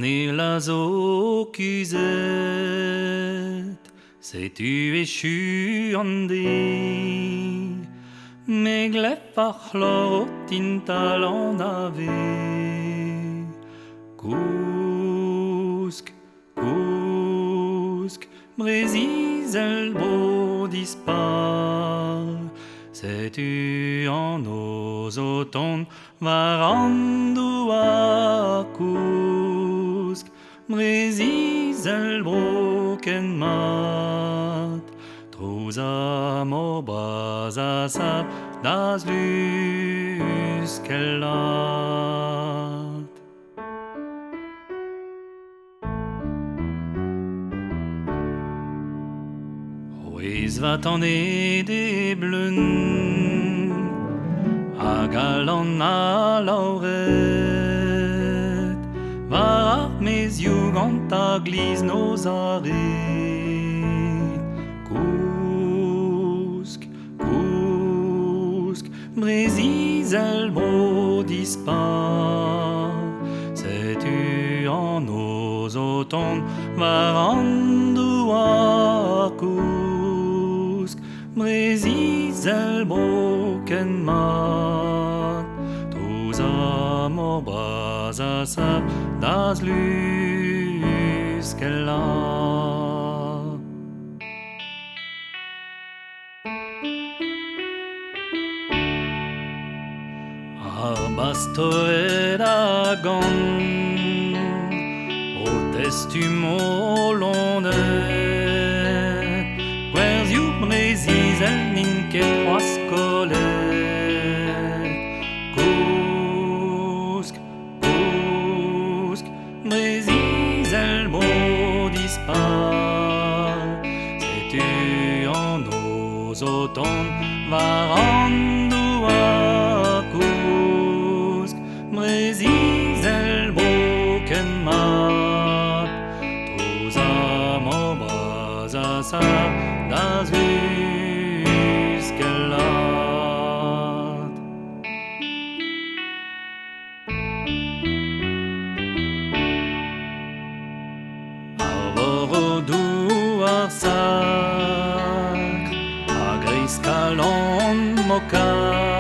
la zo kuzet, sais-tu échu en dé, mais glef a chlor tintal en ave. Kousk, kousk, brézizel beau dispar, sais-tu en os automne varandou a kousk, brézizel broken mat, trouza mo bras a sap das luskellat. Oez va t'en des bleun, a galan a lauret, va ar mes yeux gant a gliz nos aret. Kousk, kousk, brézizel bro dispar, sais-tu en nos automne varandou a kousk, brézizel broken mat, trouza mo bras a sap das luskellat. Ar bastoet a gant, o testu mo lonet, gwerzioù brézizel n'inket c'hoaz kolet. Kousk, kousk, brézizel bro dispar, sais-tu en os automne varandou a kousk, brézizel broken mat, trouza mo bras a sap das luskellat. Ar vorodou ar sak, a greiz kalan mo kar,